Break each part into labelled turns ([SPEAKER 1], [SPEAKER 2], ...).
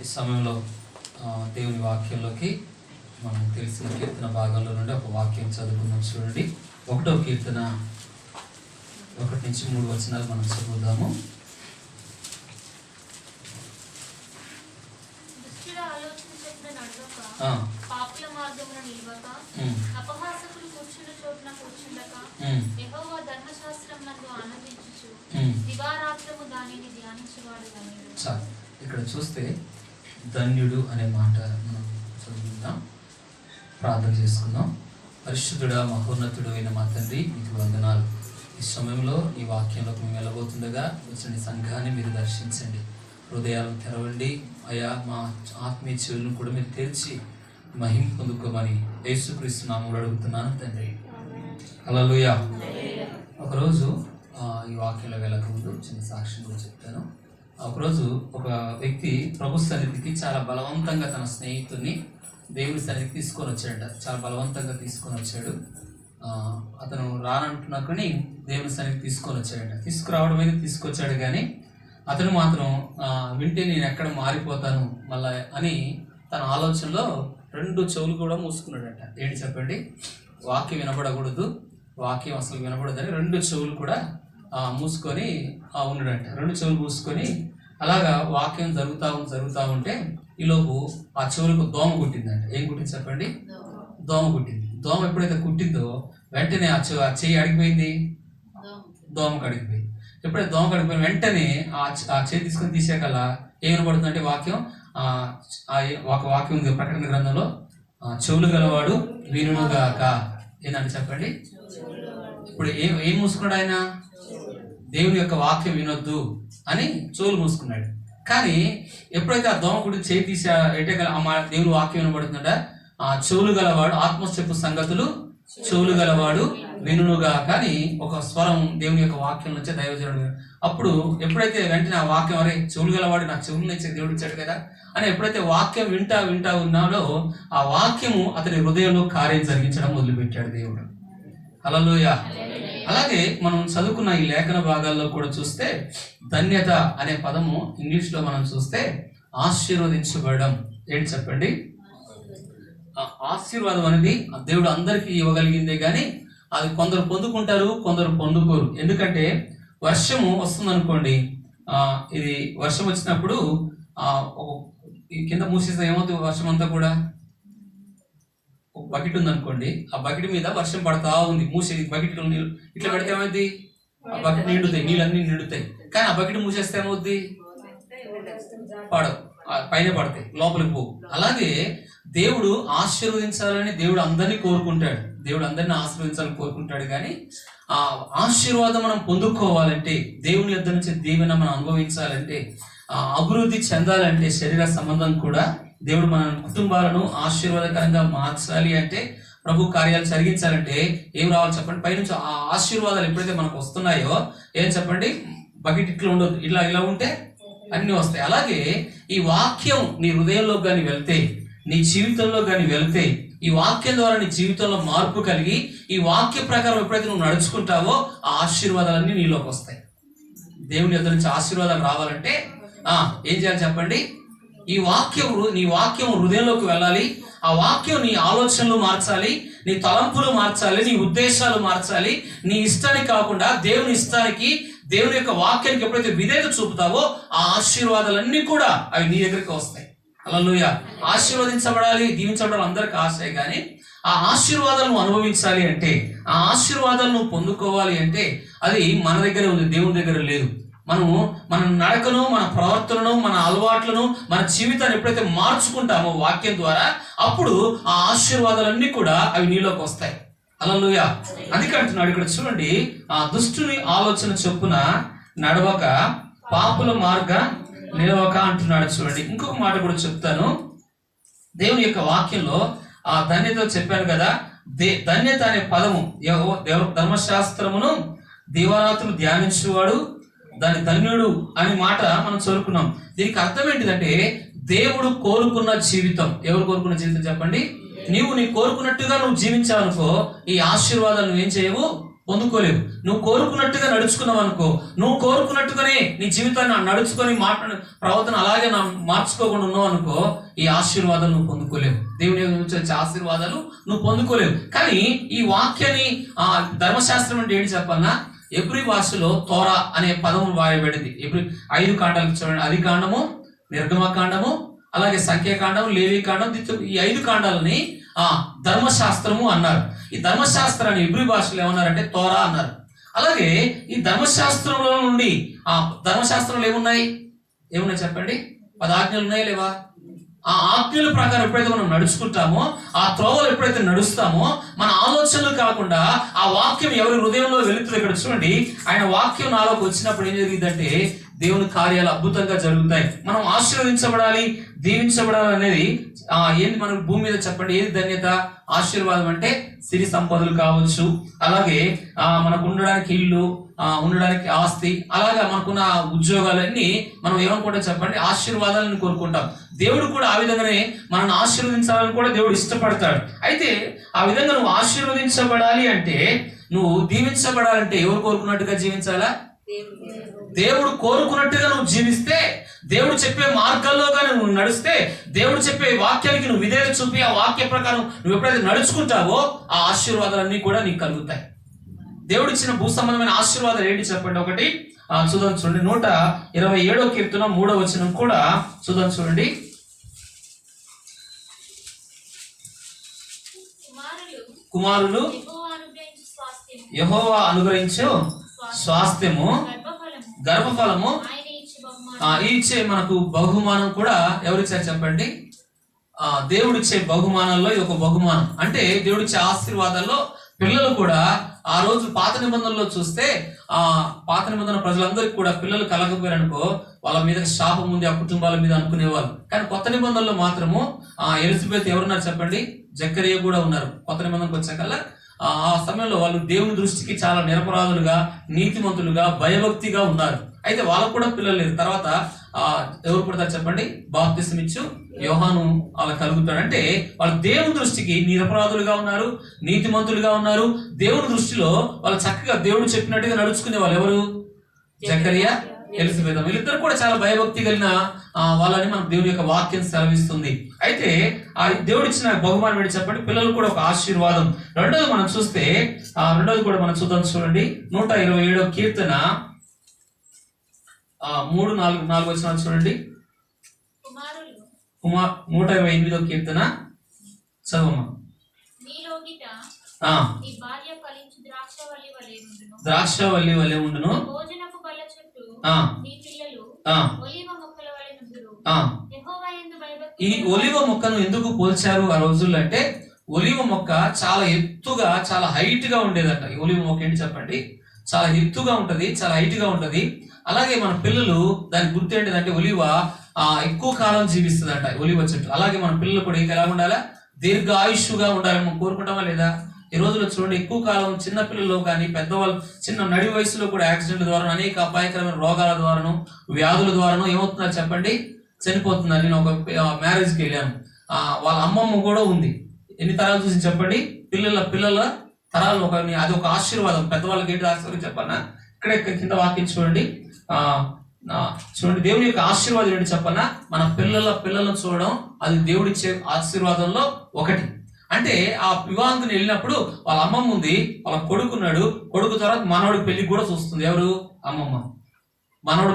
[SPEAKER 1] ఈ సమయంలో దేవుని వాక్యంలోకి మనం తెలిసిన కీర్తన భాగంలో నుండి ఒక వాక్యం చదువుకుందాం. చూడండి, 1వ కీర్తన 1 నుంచి 3 వచనాలు మనం చదువుదాము. ఇక్కడ చూస్తే ధన్యుడు అనే మాట మనం చదువుకుందాం, ప్రార్థన చేసుకుందాం. పరిశుద్ధుడా, మహోన్నతుడు అయిన మా తండ్రి, మీకు వందనాలు. ఈ సమయంలో ఈ వాక్యంలోకి మేము వెళ్ళబోతుండగా వచ్చిన సంఘాన్ని మీరు దర్శించండి, హృదయాలను తెరవండి అయా. మా ఆత్మీయ చెవులను కూడా మీరు తెరిచి మహిమ పొందుకోమని యేసుక్రీస్తు నామములో అడుగుతున్నాను తండ్రి. హల్లెలూయా. ఒకరోజు ఈ వాక్యంలో వెళ్ళకముందు చిన్న సాక్ష్యం కూడా చెప్తాను. ఒకరోజు ఒక వ్యక్తి ప్రభు సన్నిధికి చాలా బలవంతంగా తన స్నేహితుడిని దేవుని సన్నిధికి తీసుకొని వచ్చాడట. చాలా బలవంతంగా తీసుకొని వచ్చాడు. అతను రానంటున్నా కానీ దేవుని సన్నిధికి తీసుకొని వచ్చాడట. తీసుకురావడం మీద తీసుకొచ్చాడు, కానీ అతను మాత్రం వింటే నేను ఎక్కడ మారిపోతాను మళ్ళా అని తన ఆలోచనలో 2 చెవులు కూడా మూసుకున్నాడట. ఏంటి చెప్పండి? వాక్యం వినపడకూడదు, వాక్యం అసలు వినపడదని 2 చెవులు కూడా మూసుకొని ఉన్నాడంట. 2 చెవులు మూసుకొని అలాగా వాక్యం జరుగుతూ ఉంటే ఈలోపు ఆ చెవులకు దోమ కుట్టిందంట. ఏం కుట్టింది చెప్పండి? దోమ కుట్టింది. దోమ ఎప్పుడైతే కుట్టిందో వెంటనే ఆ చెయ్యి అడిగిపోయింది, దోమకు అడిగిపోయింది. ఎప్పుడైతే దోమకు అడిగిపోయింది వెంటనే ఆ చెయ్యి తీసుకొని తీసేకల్లా ఏం వినపడుతుందంటే వాక్యం. ఒక వాక్యం ఉంది ప్రకటన గ్రంథంలో, చెవులు గలవాడు వినుగాక. ఏంటంటే చెప్పండి, ఇప్పుడు ఏం మూసుకున్నాడు ఆయన? దేవుని యొక్క వాక్యం వినొద్దు అని చెవులు మూసుకున్నాడు. కానీ ఎప్పుడైతే ఆ దోమ కుడి చేయి తీసా ఎటే దేవుని వాక్యం వినబడుతుందట. ఆ చెవులు గలవాడు ఆత్మ చెప్పు సంగతులు చెవులు గలవాడు వినుగా. కానీ ఒక స్వరం దేవుని యొక్క వాక్యం నుంచి దైవజనుడు. అప్పుడు ఎప్పుడైతే వెంటనే ఆ వాక్యం, అరే చెవులు గలవాడు నాకు చెవులు ఇచ్చే దేవుడు ఇచ్చాడు కదా అని ఎప్పుడైతే వాక్యం వింటా ఉన్నాడో ఆ వాక్యము అతని హృదయంలో కార్యం జరిగించడం మొదలుపెట్టాడు దేవుడు. హల్లెలూయా. అలాగే మనం చదువుకున్న ఈ లేఖన భాగాల్లో కూడా చూస్తే ధన్యత అనే పదము ఇంగ్లీష్లో మనం చూస్తే ఆశీర్వదించబడడం. ఏంటి చెప్పండి? ఆశీర్వాదం అనేది దేవుడు అందరికీ ఇవ్వగలిగిందే, కానీ అది కొందరు పొందుకుంటారు, కొందరు పొందుకోరు. ఎందుకంటే వర్షము వస్తుంది అనుకోండి, ఇది వర్షం వచ్చినప్పుడు కింద మూసేస్తే ఏమవుతుంది? వర్షం అంతా కూడా ఒక బకెట్ ఉంది అనుకోండి, ఆ బకెట్ మీద వర్షం పడతా ఉంది, మూసేది బకెట్ ఇట్లా పెడితే ఏమైంది? ఆ బకెట్ నిండుతాయి, నీళ్ళన్నీ నిండుతాయి. కానీ ఆ బకెట్ మూసేస్తే ఏమవుద్ది? పడవు, పైన పడతాయి, లోపలికి పోవు. అలాగే దేవుడు ఆశీర్వదించాలని దేవుడు అందరినీ కోరుకుంటాడు, దేవుడు అందరినీ ఆశీర్వదించాలని కోరుకుంటాడు. కానీ ఆ ఆశీర్వాదం మనం పొందుకోవాలంటే, దేవుని యొద్ద నుంచి దీవెన మనం అనుభవించాలంటే, అభివృద్ధి చెందాలంటే, శరీర సంబంధం కూడా దేవుడు మన కుటుంబాలను ఆశీర్వాదకరంగా మార్చాలి అంటే, ప్రభు కార్యాలు జరిగించాలంటే ఏం రావాలి చెప్పండి? పైనుంచి ఆ ఆశీర్వాదాలు ఎప్పుడైతే మనకు వస్తున్నాయో ఏం చెప్పండి? బకెట్ ఇట్లా ఉండదు, ఇలా ఉంటే అన్ని వస్తాయి. అలాగే ఈ వాక్యం నీ హృదయంలో కానీ వెళ్తే, నీ జీవితంలో కానీ వెళ్తే, ఈ వాక్యం ద్వారా నీ జీవితంలో మార్పు కలిగి ఈ వాక్య ప్రకారం ఎప్పుడైతే నువ్వు నడుచుకుంటావో ఆ ఆశీర్వాదాలన్నీ నీలోకి వస్తాయి. దేవుని యొద్ద నుంచి ఆశీర్వాదాలు రావాలంటే ఏం చేయాలి చెప్పండి? నీ వాక్యం హృదయంలోకి వెళ్ళాలి. ఆ వాక్యం నీ ఆలోచనలు మార్చాలి, నీ తలంపులు మార్చాలి, నీ ఉద్దేశాలు మార్చాలి. నీ ఇష్టానికి కాకుండా దేవుని ఇష్టానికి, దేవుని యొక్క వాక్యానికి ఎప్పుడైతే విధేయత చూపుతావో ఆ ఆశీర్వాదాలన్నీ కూడా అవి నీ దగ్గరికి వస్తాయి. హల్లెలూయా. ఆశీర్వదించబడాలి, దీవించబడాలి అందరికి ఆశే, కానీ ఆ ఆశీర్వాదాలను అనుభవించాలి అంటే, ఆ ఆశీర్వాదాలను పొందుకోవాలి అంటే అది మన దగ్గర ఉంది, దేవుని దగ్గర లేదు. మన నడకను, మన ప్రవర్తనను, మన అలవాట్లను, మన జీవితాన్ని ఎప్పుడైతే మార్చుకుంటామో వాక్యం ద్వారా, అప్పుడు ఆ ఆశీర్వాదాలన్నీ కూడా అవి నీలోకి వస్తాయి. హల్లెలూయా. అందుకే అంటున్నాడు ఇక్కడ చూడండి, ఆ దుష్టుని ఆలోచన చొప్పున నడవక పాపుల మార్గ నిలవక అంటున్నాడు. చూడండి, ఇంకొక మాట కూడా చెప్తాను. దేవుని యొక్క వాక్యంలో ఆ ధన్యత చెప్పాను కదా, ధన్యత అనే పదము ధర్మశాస్త్రమును దివారాత్రులు ధ్యానించేవాడు దాని ధన్యుడు అనే మాట మనం చదువుకున్నాం. దీనికి అర్థం ఏంటిదంటే, దేవుడు కోరుకున్న జీవితం. ఎవరు కోరుకున్న జీవితం చెప్పండి? నీ కోరుకున్నట్టుగా నువ్వు జీవించావనుకో ఈ ఆశీర్వాదాలు నువ్వేం చేయవు, పొందుకోలేవు. నువ్వు కోరుకున్నట్టుగా నడుచుకున్నావు అనుకో, నువ్వు కోరుకున్నట్టుగానే నీ జీవితాన్ని నడుచుకొని ప్రవర్తన అలాగే మార్చుకోకుండా ఉన్నావు అనుకో, ఈ ఆశీర్వాదాలు నువ్వు పొందుకోలేవు. దేవుని నుంచి వచ్చే ఆశీర్వాదాలు నువ్వు పొందుకోలేవు. కానీ ఈ వాక్యాన్ని ధర్మశాస్త్రం అంటే ఏంటి చెప్పాలన్నా, ఎబ్రీ భాషలో తోరా అనే పదము వాయబడింది. 5 కాండాలకు చూడండి, ఆది కాండము, నిర్గమకాండము, అలాగే సంఖ్యాకాండం, లేవి కాండం, ఈ 5 కాండాలని ధర్మశాస్త్రము అన్నారు. ఈ ధర్మశాస్త్రాన్ని ఇబ్రీ భాషలో ఏమన్నారంటే తోరా అన్నారు. అలాగే ఈ ధర్మశాస్త్రంలో నుండి ధర్మశాస్త్రంలో ఏమున్నాయి చెప్పండి? 10 ఆజ్ఞలు ఉన్నాయా లేవా? ఆ ఆజ్ఞల ప్రకారం ఎప్పుడైతే మనం నడుచుకుంటామో, ఆ త్రోవలు ఎప్పుడైతే నడుస్తామో, మన ఆలోచనలు కాకుండా ఆ వాక్యం ఎవరి హృదయంలో వెళుతుంది. ఇక్కడ చూడండి, ఆయన వాక్యం నాలోకి వచ్చినప్పుడు ఏం జరిగిందంటే దేవుని కార్యాలు అద్భుతంగా జరుగుతాయి. మనం ఆశీర్వదించబడాలి, దీవించబడాలి అనేది ఏంది మనకు భూమి మీద చెప్పండి? ఏది ధన్యత? ఆశీర్వాదం అంటే సిరి సంపదలు కావచ్చు, అలాగే మనకు ఉండడానికి ఇల్లు, ఉండడానికి ఆస్తి, అలాగా మనకున్న ఉద్యోగాలన్నీ మనం ఏమనుకుంటాం చెప్పండి? ఆశీర్వాదాలను కోరుకుంటాం. దేవుడు కూడా ఆ విధంగానే మనల్ని ఆశీర్వదించాలని కూడా దేవుడు ఇష్టపడతాడు. అయితే ఆ విధంగా నువ్వు ఆశీర్వదించబడాలి అంటే, నువ్వు దీవించబడాలంటే ఎవరు కోరుకున్నట్టుగా జీవించాలా? దేవుడు కోరుకున్నట్టుగా నువ్వు జీవిస్తే, దేవుడు చెప్పే మార్గాల్లో కానీ నువ్వు నడిస్తే, దేవుడు చెప్పే వాక్యానికి నువ్వు విధేయత చూపి ఆ వాక్య ప్రకారం నువ్వు ఎప్పుడైతే నడుచుకుంటావో ఆ ఆశీర్వాదాలన్నీ కూడా నీకు కలుగుతాయి. దేవుడు ఇచ్చిన భూ సంబంధమైన ఆశీర్వాదాలు ఏంటి చెప్పండి? ఒకటి చూద్దాం చూడండి, 127వ కీర్తన 3వ వచనం కూడా చూద్దాం చూడండి. కుమారులు యెహోవా అనుగ్రహించు స్వాస్థ్యము, గర్భఫలము ఇచ్చే మనకు బహుమానం కూడా ఎవరిచ్చారు చెప్పండి? దేవుడిచ్చే బహుమానాల్లో ఇది ఒక బహుమానం. అంటే దేవుడిచ్చే ఆశీర్వాదాల్లో పిల్లలు కూడా ఆ రోజు పాత నిబంధనలో చూస్తే పాత నిబంధన ప్రజలందరికీ కూడా పిల్లలు కలగపోయారనుకో వాళ్ళ మీద శాపం ఉంది ఆ కుటుంబాల మీద అనుకునేవాళ్ళు. కానీ కొత్త నిబంధనలో మాత్రము ఎలిజబెత్ ఎవరున్నారు చెప్పండి? జకరియా కూడా ఉన్నారు. కొత్త నిబంధనకు వచ్చాకల్లా ఆ సమయంలో వాళ్ళు దేవుని దృష్టికి చాలా నిరపరాధులుగా, నీతిమంతులుగా, భయభక్తిగా ఉన్నారు. అయితే వాళ్ళకు కూడా పిల్లలు లేరు. తర్వాత ఎవరు పుడతారు చెప్పండి? బాప్తిసం ఇచ్చు యోహాను అలా కలుగుతాడు. అంటే వాళ్ళు దేవుని దృష్టికి నిరపరాధులుగా ఉన్నారు, నీతిమంతులుగా ఉన్నారు. దేవుని దృష్టిలో వాళ్ళు చక్కగా దేవుడు చెప్పినట్టుగా నడుచుకునే వాళ్ళు ఎవరు? జకరియా, ఎలిజబెత్. వీళ్ళిద్దరు కూడా చాలా భయభక్తి కలిగిన వాళ్ళని మన దేవుడి యొక్క వాక్యం సెలవిస్తుంది. అయితే ఆ దేవుడు ఇచ్చిన బహుమానం ఏంటి చెప్పండి? పిల్లలు కూడా ఒక ఆశీర్వాదం. రెండోది మనం చూస్తే రెండోది కూడా మనం చూడండి, 127వ కీర్తన 3-4 వచనాలు చూడండి. 128వ కీర్తన చదవమ్మా. ద్రాక్షవల్లి వలె ఉండును, ఈ ఒలివ మొక్కను ఎందుకు పోల్చారు ఆ రోజుల్లో అంటే, ఒలివ మొక్క చాలా ఎత్తుగా, చాలా హైట్ గా ఉండేదంట. ఈ ఒలివ మొక్క ఏంటి చెప్పండి? చాలా ఎత్తుగా ఉంటది, చాలా హైట్ గా ఉంటది. అలాగే మన పిల్లలు దాని గుర్తు ఏంటిదంటే ఒలివ ఎక్కువ కాలం జీవిస్తుందంట ఒలివ చెట్టు. అలాగే మన పిల్లలు కూడా ఎలా ఉండాలా? దీర్ఘాయుష్గా ఉండాలని మనం కోరుకుంటామా లేదా? ఈ రోజులో చూడండి, ఎక్కువ కాలం చిన్న పిల్లల్లో కానీ పెద్దవాళ్ళు చిన్న నడి వయసులో కూడా యాక్సిడెంట్ ద్వారా, అనేక అపాయకరమైన రోగాల ద్వారాను, వ్యాధుల ద్వారాను ఏమవుతున్నారు చెప్పండి? చనిపోతున్నారు. నేను ఒక మ్యారేజ్కి వెళ్ళాను, వాళ్ళ అమ్మమ్మ కూడా ఉంది. ఎన్ని తరాలు చూసి చెప్పండి? పిల్లల తరాలు అది ఒక ఆశీర్వాదం. పెద్దవాళ్ళకి ఏంటి ఆశీర్వాదం చెప్పన్నా? ఇక్కడే కింద వాక్యం చూడండి. చూడండి, దేవుని యొక్క ఆశీర్వాదం ఏంటి చెప్పన్నా? మన పిల్లలను చూడడం అది దేవుడిచ్చే ఆశీర్వాదంలో ఒకటి. అంటే ఆ వివాహానికి వెళ్ళినప్పుడు వాళ్ళ అమ్మమ్మ ఉంది, వాళ్ళ కొడుకున్నాడు, కొడుకు తర్వాత మనవడి పెళ్లి కూడా చూస్తుంది. ఎవరు? అమ్మమ్మ. మనవడు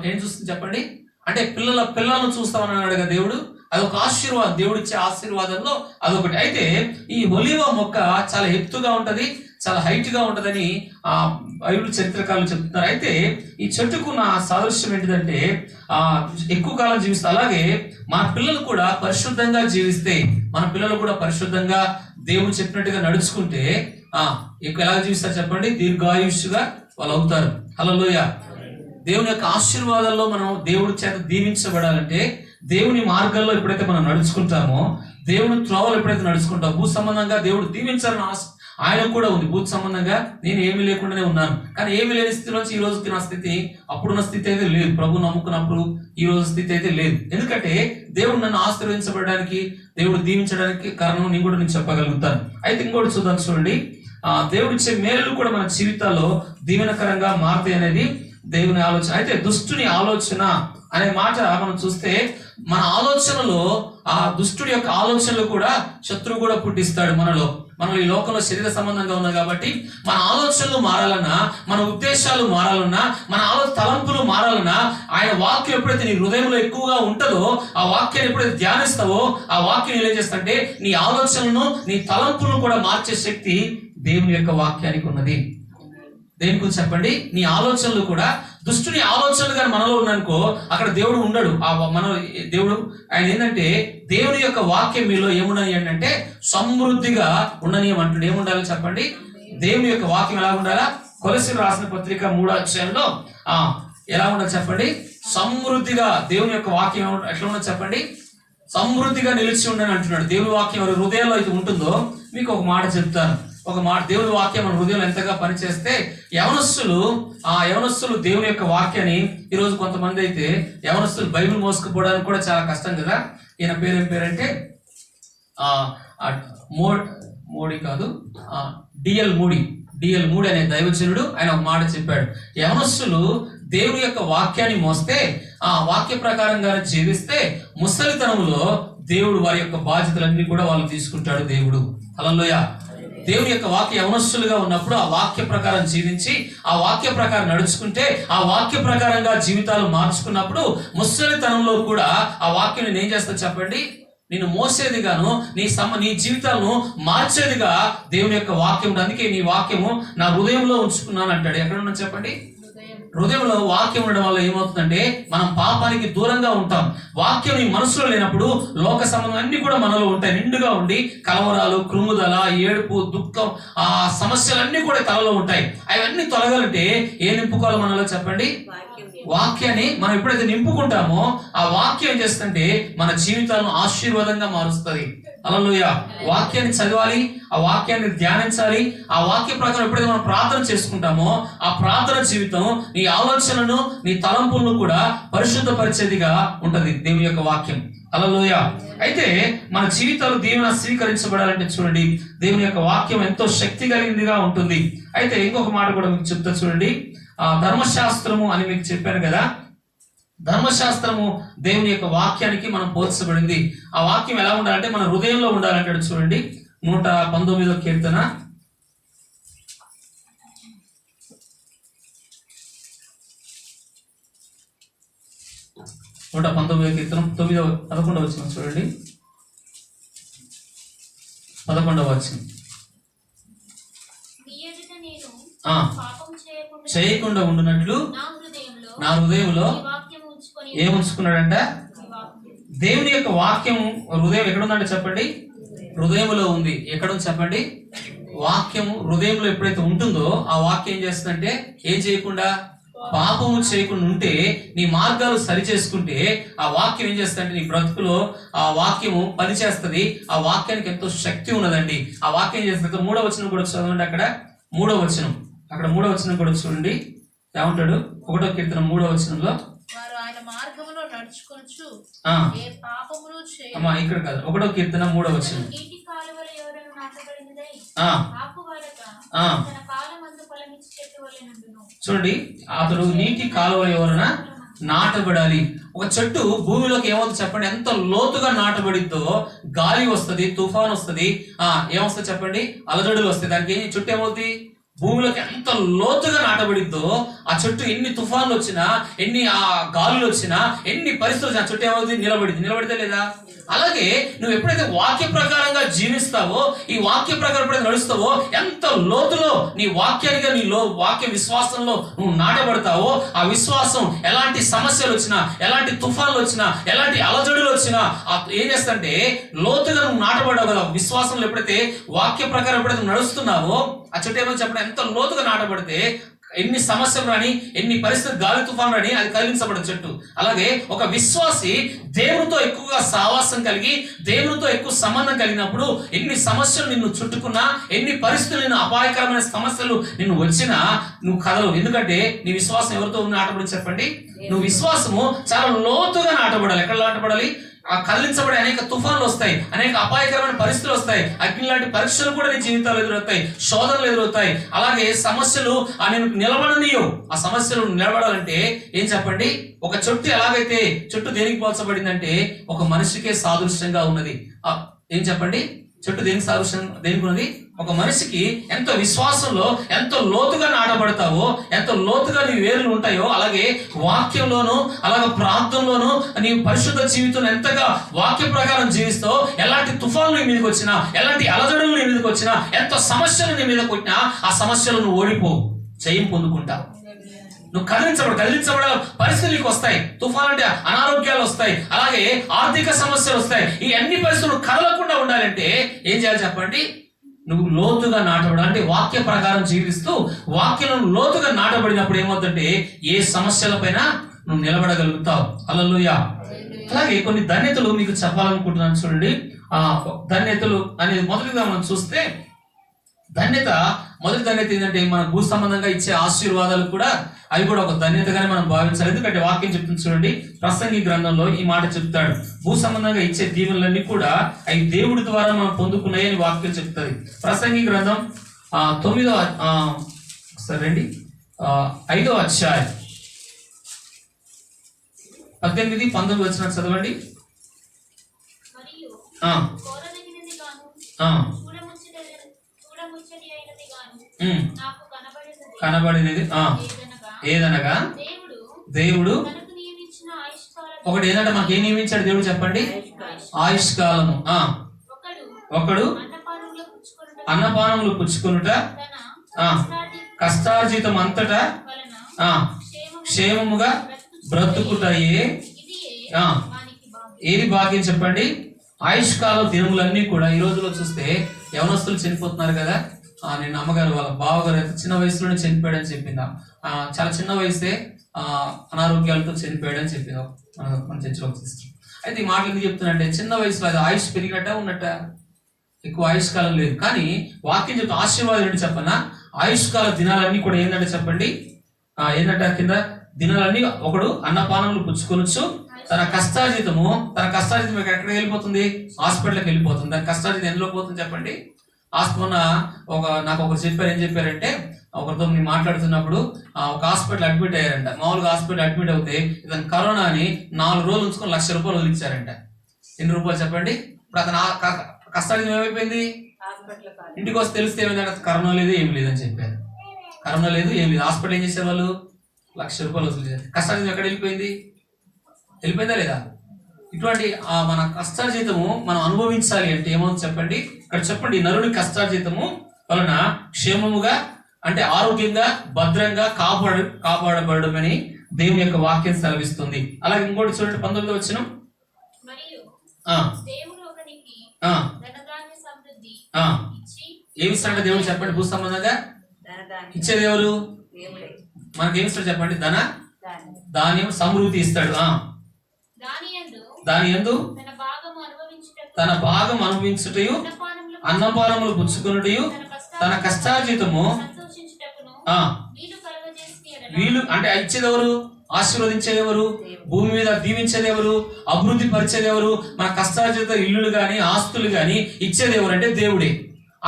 [SPEAKER 1] ఏం చూస్తుంది చెప్పండి? అంటే పిల్లలను చూస్తామని అన్నాడు కదా దేవుడు. అదొక ఆశీర్వాదం, దేవుడిచ్చే ఆశీర్వాదంలో అదొకటి. అయితే ఈ ఒలివ మొక్క చాలా ఎత్తుగా ఉంటది, చాలా హైట్ గా ఉంటదని బైబిల్ చరిత్రకారులు చెప్తున్నారు. అయితే ఈ చెట్టుకున్న సాదృశ్యం ఏంటిదంటే ఎక్కువ కాలం జీవిస్తే, అలాగే మన పిల్లలు కూడా పరిశుద్ధంగా జీవిస్తే, మన పిల్లలు కూడా పరిశుద్ధంగా దేవుడు చెప్పినట్టుగా నడుచుకుంటే ఎలా జీవిస్తారు చెప్పండి? దీర్ఘాయుష్గా వాళ్ళు అవుతారు. హల్లెలూయా. దేవుని యొక్క ఆశీర్వాదాల్లో మనం దేవుడి చేత దీవించబడాలంటే, దేవుని మార్గాల్లో ఎప్పుడైతే మనం నడుచుకుంటామో, దేవుని త్రోవలు ఎప్పుడైతే నడుచుకుంటామో, భూ సంబంధంగా దేవుడు దీవించాలని ఆయన కూడా ఉంది. భూ సంబంధంగా నేను ఏమీ లేకుండానే ఉన్నాను, కానీ ఏమీ లేని స్థితిలోంచి ఈ రోజుకి నా స్థితి, అప్పుడున్న స్థితి అయితే లేదు. ప్రభు నమ్ముకున్నప్పుడు ఈ రోజు స్థితి అయితే లేదు. ఎందుకంటే దేవుడు నన్ను ఆశీర్వదించబడడానికి, దేవుడు దీవించడానికి కారణం నేను చెప్పగలుగుతాను. అయితే ఇంకోటి చూద్దాం చూడండి, దేవుడిచ్చే మేలు కూడా మన జీవితాల్లో దీవెనకరంగా మారుతాయి అనేది దేవుని ఆలోచన. అయితే దుష్టుని ఆలోచన అనే మాట మనం చూస్తే మన ఆలోచనలో ఆ దుష్టుడి యొక్క ఆలోచనలు కూడా శత్రువు కూడా పుట్టిస్తాడు మనలో ఈ లోకంలో శరీర సంబంధంగా ఉన్నాయి కాబట్టి మన ఆలోచనలు మారాలన్నా, మన ఉద్దేశాలు మారాలన్నా, మన తలంపులు మారాలన్నా ఆయన వాక్యం ఎప్పుడైతే నీ హృదయంలో ఎక్కువగా ఉంటుందో, ఆ వాక్యాన్ని ఎప్పుడైతే ధ్యానిస్తావో ఆ వాక్యం ఏం చేస్తుంటే నీ ఆలోచనలను నీ తలంపులను కూడా మార్చే శక్తి దేవుని యొక్క వాక్యానికి ఉన్నది. దేని గురించి చెప్పండి? నీ ఆలోచనలు కూడా దుష్టుని ఆలోచనలు కానీ మనలో ఉన్నానుకో అక్కడ దేవుడు ఉండడు. దేవుడు ఆయన ఏంటంటే దేవుని యొక్క వాక్యం మీలో ఏముండని అంటే సమృద్ధిగా ఉండని అంటుండే. ఏముండాలో చెప్పండి? దేవుని యొక్క వాక్యం ఎలా ఉండాలా? కొలస్సీయులకు రాసిన పత్రిక 3వ అధ్యాయంలో ఎలా ఉండాలి చెప్పండి? సమృద్ధిగా దేవుని యొక్క వాక్యం ఎట్లా ఉండదు చెప్పండి? సమృద్ధిగా నిలిచి ఉండని అంటున్నాడు. దేవుని వాక్యం ఎవరి హృదయంలో అయితే ఉంటుందో, మీకు ఒక మాట చెప్తాను. దేవుని వాక్యం మన హృదయంలో ఎంతగా పనిచేస్తే యవనస్తులు దేవుని యొక్క వాక్యాన్ని, ఈరోజు కొంతమంది అయితే యవనస్తులు బైబిల్ మోసుకుపోవడానికి కూడా చాలా కష్టం కదా. ఈయన పేరు ఏం పేరంటే మోడీ కాదు, డిఎల్ మూడి అనే దైవజనుడు. ఆయన ఒక మాట చెప్పాడు, యవనస్తులు దేవుని యొక్క వాక్యాన్ని మోస్తే, ఆ వాక్య ప్రకారంగా జీవిస్తే ముసలితనంలో దేవుడు వారి యొక్క బాధ్యతలన్నీ కూడా వాళ్ళు తీసుకుంటాడు దేవుడు. హల్లెలూయా. దేవుని యొక్క వాక్య యవనస్తులుగా ఉన్నప్పుడు ఆ వాక్య ప్రకారం జీవించి ఆ వాక్య ప్రకారం నడుచుకుంటే, ఆ వాక్య ప్రకారంగా జీవితాలు మార్చుకున్నప్పుడు ముసలితనంలో కూడా ఆ వాక్యం నేను ఏం చేస్తా చెప్పండి? నేను మోసేదిగాను నీ జీవితాలను మార్చేదిగా దేవుని యొక్క వాక్యం. అందుకే నీ వాక్యము నా హృదయంలో ఉంచుకున్నాను అంటాడు. ఎక్కడ ఉన్నా చెప్పండి? హృదయంలో వాక్యం ఉండడం వల్ల ఏమవుతుందంటే మనం పాపానికి దూరంగా ఉంటాం. వాక్యం నీ మనసులో లేనప్పుడు లోక సంబంధం అన్ని కూడా మనలో ఉంటాయి. నిండుగా ఉండి కలవరాలు, కృంగుదల, ఏడుపు, దుఃఖం, ఆ సమస్యలన్నీ కూడా తలలో ఉంటాయి. అవన్నీ తొలగాలంటే ఏం నింపుకోవాలి మనలో చెప్పండి? వాక్యాన్ని మనం ఎప్పుడైతే నింపుకుంటామో ఆ వాక్యం ఏం చేస్తుంటే మన జీవితాలను ఆశీర్వాదంగా మారుస్తుంది. హల్లెలూయా. వాక్యాన్ని చదవాలి, ఆ వాక్యాన్ని ధ్యానించాలి. ఆ వాక్య ప్రకారం ఎప్పుడైతే మనం ప్రార్థన చేసుకుంటామో ఆ ప్రార్థన జీవితం నీ ఆలోచనలను నీ తలంపులను కూడా పరిశుద్ధపరిచేదిగా ఉంటది దేవుని యొక్క వాక్యం. హల్లెలూయా. అయితే మన జీవితాలు దీవెన స్వీకరించబడాలంటే చూడండి, దేవుని యొక్క వాక్యం ఎంతో శక్తి కలిగిందిగా ఉంటుంది. అయితే ఇంకొక మాట కూడా మీకు చెప్తా చూడండి. ధర్మశాస్త్రము అని మీకు చెప్పాను కదా, ధర్మశాస్త్రము దేవుని యొక్క వాక్యానికి మనం పోల్చబడింది. ఆ వాక్యం ఎలా ఉండాలంటే మన హృదయంలో ఉండాలంటాడు. చూడండి 119వ కీర్తన 119వ కీర్తన 11వ వచనం చూడండి. 11వ వచనం, చేయకుండా ఉండునట్లు నా హృదయంలో ఏముంచుకున్నాడంట? దేవుని యొక్క వాక్యం హృదయం ఎక్కడ ఉందంటే చెప్పండి? హృదయంలో ఉంది. ఎక్కడ ఉంది చెప్పండి? వాక్యము హృదయంలో ఎప్పుడైతే ఉంటుందో ఆ వాక్యం ఏం చేస్తుందంటే, ఏం చేయకుండా, పాపము చేయకుండా ఉంటే, నీ మార్గాలు సరి చేసుకుంటే ఆ వాక్యం ఏం చేస్తుందంటే నీ బ్రతుకులో ఆ వాక్యము పనిచేస్తుంది. ఆ వాక్యానికి ఎంతో శక్తి ఉన్నదండి. ఆ వాక్యం చేస్తుంది. 3వ వచనం కూడా చదవండి. అక్కడ 3వ వచనం, అక్కడ 3వ వచనం కూడా చూడండి. ఏమంటాడు? 1వ కీర్తన 3వ వచనంలో, అమ్మా ఇక్కడ కాదు, 1వ కీర్తన 3వ వచనం, చూడండి. అతడు నీటి కాలువ ఎవరైనా నాటబడాలి. ఒక చెట్టు భూమిలోకి ఏమవుతుంది చెప్పండి? ఎంత లోతుగా నాటబడిద్దో గాలి వస్తుంది, తుఫాన్ వస్తుంది, ఏమొస్తుంది చెప్పండి? అలజడులు వస్తాయి. దానికి చెట్టు ఏమవుతుంది? భూమిలోకి ఎంత లోతుగా నాటబడిద్దో ఆ చెట్టు ఎన్ని తుఫాన్లు వచ్చినా, ఎన్ని ఆ గాలులు వచ్చినా, ఎన్ని పరిస్థితులు వచ్చినా చెట్టు ఏమవుతుంది? నిలబడితే లేదా? అలాగే నువ్వు ఎప్పుడైతే వాక్య ప్రకారంగా జీవిస్తావో, ఈ వాక్య ప్రకారం ఎప్పుడైతే నడుస్తావో, ఎంత లోతులో నీ వాక్యానిగా వాక్య విశ్వాసంలో నువ్వు నాటబడతావో, ఆ విశ్వాసం ఎలాంటి సమస్యలు వచ్చినా, ఎలాంటి తుఫాన్లు వచ్చినా, ఎలాంటి అలజడులు వచ్చినా ఏం చేస్తంటే లోతుగా నువ్వు నాటబడవు కదా. విశ్వాసంలో ఎప్పుడైతే వాక్య ప్రకారం ఎప్పుడైతే నడుస్తున్నావో ఆ చెట్టు ఏమో చెప్పడం ఎంత లోతుగా నాటబడితే ఎన్ని సమస్యలు రాని, ఎన్ని పరిస్థితులు, గాలి తుఫాను రాని అది కదిలించబడిన చెట్టు. అలాగే ఒక విశ్వాసి దేవునితో ఎక్కువగా సావాసం కలిగి, దేవునితో ఎక్కువ సంబంధం కలిగినప్పుడు ఎన్ని సమస్యలు నిన్ను చుట్టుకున్నా, ఎన్ని పరిస్థితులు నిన్ను అపాయకరమైన సమస్యలు నిన్ను వచ్చినా నువ్వు కదలవు. ఎందుకంటే నీ విశ్వాసం ఎవరితో నాటబడి చెప్పండి? నువ్వు విశ్వాసము చాలా లోతుగా నాటబడాలి. ఎక్కడ నాటబడాలి? ఆ కదిలించబడే అనేక తుఫాన్లు వస్తాయి, అనేక అపాయకరమైన పరిస్థితులు వస్తాయి, అగ్ని లాంటి పరీక్షలు కూడా నీ జీవితాలు ఎదురవుతాయి, శోధనలు ఎదురవుతాయి. అలాగే సమస్యలు నేను నిలబడనీయవు. ఆ సమస్యలు నిలబడాలంటే ఏం చెప్పండి? ఒక చెట్టు ఎలాగైతే చెట్టు దేనికి పోల్చబడిందంటే ఒక మనిషికే సాదృశ్యంగా ఉన్నది. ఏం చెప్పండి? చెట్టు దేనికి సాదృశ్యం, దేనికి ఉన్నది? ఒక మనిషికి ఎంతో విశ్వాసంలో ఎంతో లోతుగా నాటబడతావో, ఎంతో లోతుగా నీ వేర్లు ఉంటాయో, అలాగే వాక్యంలోను అలాగే ప్రార్థనలోను నీ పరిశుద్ధ జీవితం ఎంతగా వాక్య ప్రకారం జీవిస్తావు, ఎలాంటి తుఫాన్లు నీ మీదకి వచ్చినా, ఎలాంటి అలజడులు నీ మీదకి వచ్చినా, ఎంత సమస్యలు నీ మీద కొట్టినా ఆ సమస్యలు నువ్వు ఓడిపోవు, జయం పొందుకుంటావు. నువ్వు కదిలించబడ పరిస్థితులు నీకు వస్తాయి. తుఫాన్ అంటే అనారోగ్యాలు వస్తాయి, అలాగే ఆర్థిక సమస్యలు వస్తాయి. ఈ అన్ని పరిస్థితులు కదలకుండా ఉండాలంటే ఏం చేయాలి చెప్పండి? నువ్వు లోతుగా నాటబడి, అంటే వాక్య ప్రకారం జీవిస్తూ వాక్యం లోతుగా నాటబడినప్పుడు ఏమవుతుందంటే ఏ సమస్యలపైన నువ్వు నిలబడగలుగుతావు. హల్లెలూయా. అలాగే కొన్ని ధన్యతలు మీకు చెప్పాలనుకుంటున్నాను. చూడండి, ఆ ధన్యతలు అనేది మొదటిగా మనం చూస్తే, మొదటి ధన్యత ఏంటంటే మన భూ సంబంధంగా ఇచ్చే ఆశీర్వాదాలు కూడా అవి కూడా ఒక ధన్యతగానే మనం భావించాలి. ఎందుకంటే వాక్యం చెప్తుంది చూడండి, ప్రసంగి గ్రంథంలో ఈ మాట చెప్తాడు. భూ సంబంధంగా ఇచ్చే దీవెనలన్నీ కూడా అవి దేవుడి ద్వారా మనం పొందుకున్నాయని వాక్యం చెప్తుంది. ప్రసంగి గ్రంథం 5వ అధ్యాయం 18, 19 వచనాలు చదవండి. కనబడినది ఏదనగా దేవుడు ఒకటి ఏంటంటే మనకి ఏం నియమించాడు దేవుడు చెప్పండి? ఆయుష్కాలము. ఒకడు అన్నపానములు పుచ్చుకొనుట, కష్టార్జితం అంతటా క్షేమముగా బ్రతుకుటయే. ఏది భాగ్యం చెప్పండి? ఆయుష్కాల దినములన్నీ కూడా. ఈ రోజులో చూస్తే యవనస్తులు చనిపోతున్నారు కదా. నేను అమ్మగారు వాళ్ళ బావగారు అయితే చిన్న వయసులోనే చనిపోయాడని చెప్పిందా. చాలా చిన్న వయసే అనారోగ్యాలతో చనిపోయాడని చెప్పిందా మన చర్చలో సిస్టర్. అయితే ఈ మాటలు ఎందుకు చెప్తున్నా, చిన్న వయసులో అది ఆయుష్ పెరిగినట్ట ఉన్నట్ట, ఎక్కువ ఆయుష్కాలం లేదు. కానీ వాక్యం చెప్తే ఆశీర్వాదం ఏంటి చెప్పనా? ఆయుష్కాల దినాలన్నీ కూడా ఏంటంటే చెప్పండి, ఏంటంటే కింద దినాలన్నీ ఒకడు అన్నపానములు పుచ్చుకొనొచ్చు, తన కష్టార్జితం ఎక్కడికి వెళ్ళిపోతుంది? హాస్పిటల్కి వెళ్ళిపోతుంది. దాని కష్టార్జితం ఎందులో పోతుంది చెప్పండి? నాకు ఒకరు చెప్పారు. ఏం చెప్పారంటే, ఒకరితో నేను మాట్లాడుతున్నప్పుడు ఒక హాస్పిటల్ అడ్మిట్ అయ్యారంట. మామూలుగా హాస్పిటల్ అడ్మిట్ అవుతే ఇతను కరోనా అని 4 రోజులు ఉంచుకొని 1,00,000 రూపాయలు వదిలిచ్చారంట. ఎన్ని రూపాయలు చెప్పండి? ఇప్పుడు అతను కష్టార్జితం ఏమైపోయింది? ఇంటికి వస్తే తెలిస్తే ఏమైందంటే కరోనా లేదు, ఏం లేదని చెప్పారు. కరోనా లేదు, ఏం లేదు. హాస్పిటల్ ఏం చేశారు వాళ్ళు? 1,00,000 రూపాయలు వదిలేశారు. కష్టార్జితం ఎక్కడ వెళ్ళిపోయిందా లేదా? ఇటువంటి మన కష్టార్జితము మనం అనుభవించాలి అంటే ఏమవుతుంది చెప్పండి? ఇక్కడ చెప్పండి, నరుడి కష్టార్జితము వలన క్షేమముగా, అంటే ఆరోగ్యంగా, భద్రంగా కాపాడబడమని దేవుని యొక్క వాక్యం సెలవిస్తుంది. అలాగే ఇంకోటి చూడండి, 19వ వచనం. ఏమి ఇస్తాడంటే దేవుడు చెప్పండి? భూ సంబంధంగా ఇచ్చేది ఎవరు? మనకి ఏమి ఇస్తాడు చెప్పండి? ధాన్యం సమృద్ధి ఇస్తాడు. దాని యందు తన భాగం అనుభవించుటయు, అన్నపానములు పుచ్చుకొనుటయు, తన కష్టార్జితము వీళ్ళు, అంటే ఇచ్చేది ఎవరు? ఆశీర్వదించేది ఎవరు? భూమి మీద దీవించేది ఎవరు? అభివృద్ధి పరిచేది ఎవరు? మన కష్టార్జిత ఇల్లులు గాని ఆస్తులు గాని ఇచ్చేది ఎవరు అంటే దేవుడే.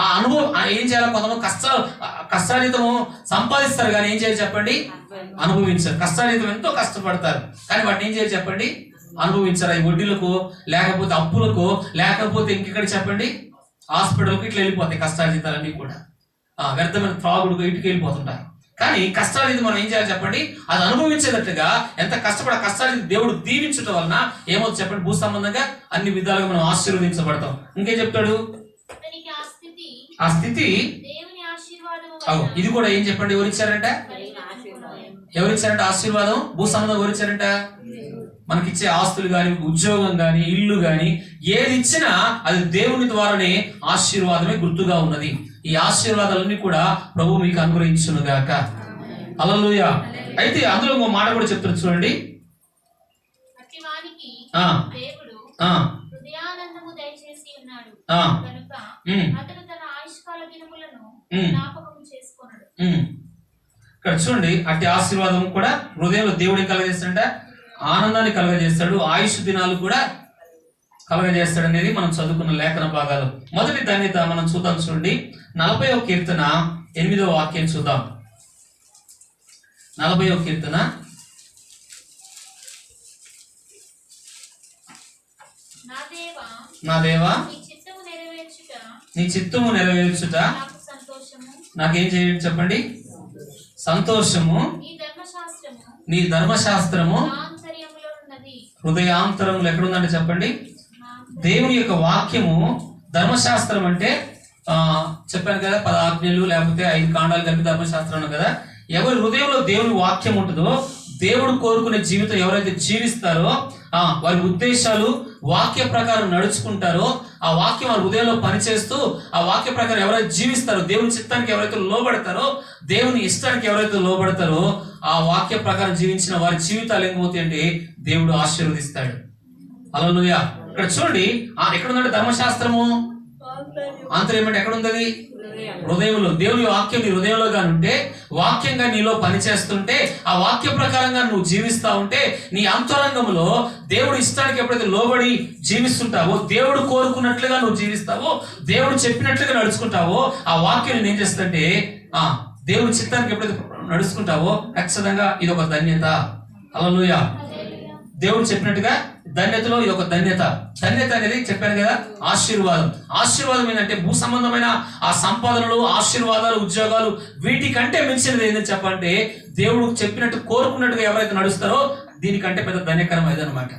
[SPEAKER 1] ఆ అనుభవం ఏం చేయాలి? కొంతమంది కష్టార్జితము సంపాదిస్తారు కానీ ఏం చేయాలి చెప్పండి? అనుభవించారు. కష్టార్జితం ఎంతో కష్టపడతారు కానీ వాటిని ఏం చేయాలి చెప్పండి? అనుభవించారు. ఈ వడ్డీలకు, లేకపోతే అప్పులకు, లేకపోతే ఇంకెక్కడ చెప్పండి? హాస్పిటల్కి ఇట్లా వెళ్ళిపోతాయి కష్టార్జితాలన్నీ కూడా. వ్యర్థమైన త్రాగుడుకు ఇటుకు వెళ్ళిపోతుంటాయి. కానీ కష్టార్జితం మనం ఏం చేయాలి చెప్పండి? అది అనుభవించేటట్టుగా ఎంత కష్టపడ కష్టార్జితం దేవుడు దీవించడం వలన ఏమవుతుంది చెప్పండి? భూ సంబంధంగా అన్ని విధాలుగా మనం ఆశీర్వదించబడతాం. ఇంకేం చెప్తాడు? ఆ స్థితి ఇది కూడా ఏం చెప్పండి? ఎవరిచ్చారంట? ఆశీర్వాదం భూ సంబంధం ఎవరిచ్చారంట? మనకిచ్చే ఆస్తులు గాని, ఉద్యోగం గాని, ఇల్లు గాని ఏది ఇచ్చినా అది దేవుని ద్వారానే ఆశీర్వాదమే గుర్తుగా ఉన్నది. ఈ ఆశీర్వాదాలన్నీ కూడా ప్రభు మీకు అనుగ్రహించును గాక. హల్లెలూయా. అయితే అందులో ఒక మాట కూడా చెప్తారు చూడండి. ఇక్కడ చూడండి, అట్టి ఆశీర్వాదం కూడా హృదయంలో దేవుడిని కలగజేస్తాడంట, ఆనందాన్ని కలగజేస్తాడు. ఆయుష్ దినాలు కూడా కలగజేస్తాడనేది మనం చదువుకున్న లేఖన భాగాలు. మొదటి ధన్యత మనం చూద్దాం. చూడండి 40వ కీర్తన 8వ వాక్యం చూద్దాం. 40వ కీర్తన
[SPEAKER 2] నా దేవా
[SPEAKER 1] నీ చిత్తము నెరవేర్చుట నాకేం చేయండి చెప్పండి? సంతోషము. నీ ధర్మశాస్త్రము హృదయాంతరంలో ఎక్కడుందంటే చెప్పండి? దేవుని యొక్క వాక్యము. ధర్మశాస్త్రం అంటే చెప్పాను కదా, 10 ఆజ్ఞలు లేకపోతే 5 కాండాలు కలిపి ధర్మశాస్త్రం కదా. ఎవరి హృదయంలో దేవుని వాక్యం ఉంటుందో, దేవుడు కోరుకునే జీవితం ఎవరైతే జీవిస్తారో, వారి ఉద్దేశాలు వాక్య ప్రకారం నడుచుకుంటారో, ఆ వాక్యం వారి హృదయంలో పనిచేస్తూ ఆ వాక్య ప్రకారం ఎవరైతే జీవిస్తారో, దేవుని చిత్తానికి ఎవరైతే లోబడతారో, దేవుని ఇష్టానికి ఎవరైతే లోబడతారో, ఆ వాక్య ప్రకారం జీవించిన వారి జీవితాలు ఏమవుతాయి అంటే దేవుడు ఆశీర్వదిస్తాడు. హల్లెలూయా. ఇక్కడ చూడండి, ఎక్కడుందంటే ధర్మశాస్త్రము ఆంతర్యం అంటే ఎక్కడుంది? హృదయంలో. దేవుని వాక్యం నీ హృదయంలో గాని ఉంటే, వాక్యంగా నీలో పనిచేస్తుంటే, ఆ వాక్య ప్రకారంగా నువ్వు జీవిస్తా ఉంటే, నీ అంతరంగంలో దేవుడి ఇష్టానికి ఎప్పుడైతే లోబడి జీవిస్తుంటావో, దేవుడు కోరుకున్నట్లుగా నువ్వు జీవిస్తావో, దేవుడు చెప్పినట్లుగా నడుచుకుంటావో, ఆ వాక్యం నేను ఏం చేస్తుంటే దేవుడి చిత్తానికి ఎప్పుడైతే నడుచుకుంటావో ఖచ్చితంగా ఇది ఒక ధన్యత. హల్లెలూయా. దేవుడు చెప్పినట్టుగా ధన్యతలో ఇది ఒక ధన్యత. ధన్యత అనేది చెప్పాను కదా, ఆశీర్వాదం. ఆశీర్వాదం ఏంటంటే భూ సంబంధమైన ఆ సంపాదనలు, ఆశీర్వాదాలు, ఉద్యోగాలు, వీటికంటే మించినది ఏంటని చెప్పంటే దేవుడు చెప్పినట్టు కోరుకున్నట్టుగా ఎవరైతే నడుస్తారో దీనికంటే పెద్ద ధన్యకరం అదనమాట.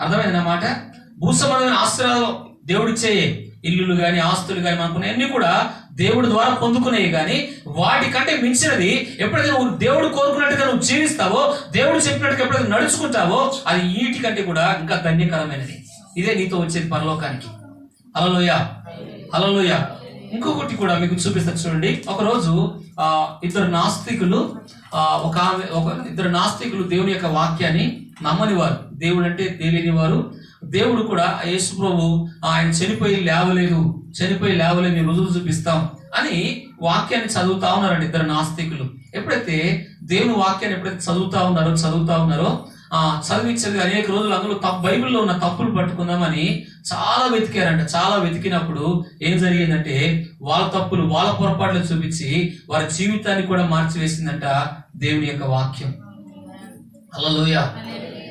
[SPEAKER 1] అర్థమైంది అన్నమాట. భూ సంబంధమైన ఆశీర్వాదం దేవుడిచ్చే ఇల్లులు కానీ, ఆస్తులు కానీ, మనకున్న అన్ని కూడా దేవుడి ద్వారా పొందుకునేవి. కానీ వాటికంటే మించినది ఎప్పుడైతే నువ్వు దేవుడు కోరుకున్నట్టుగా నువ్వు జీవిస్తావో, దేవుడు చెప్పినట్టుగా ఎప్పుడైతే నడుచుకుంటావో, అది వీటికంటే కూడా ఇంకా ధన్యకరమైనది. ఇదే నీతో వచ్చేది పరలోకానికి. హల్లెలూయా, హల్లెలూయా. ఇంకొకటి కూడా మీకు చూపిస్తా చూడండి. ఒకరోజు ఇద్దరు నాస్తికులు దేవుని యొక్క వాక్యాన్ని నమ్మని వారు, దేవుడు అంటే తెలియని వారు. దేవుడు కూడా యేసు ప్రభు ఆయన చనిపోయి లేవలేదు రుజువు చూపిస్తాం అని వాక్యాన్ని చదువుతా ఉన్నారండి ఇద్దరు నాస్తికులు. ఎప్పుడైతే దేవుని వాక్యాన్ని ఎప్పుడైతే చదువుతా ఉన్నారో చదివించేది అనేక రోజులు అందులో బైబిల్లో ఉన్న తప్పులు పట్టుకుందామని చాలా వెతికారంట. చాలా వెతికినప్పుడు ఏం జరిగిందంటే వాళ్ళ తప్పులు, వాళ్ళ పొరపాట్లు చూపించి వారి జీవితాన్ని కూడా మార్చివేసిందంట దేవుని యొక్క వాక్యం. హల్లెలూయా.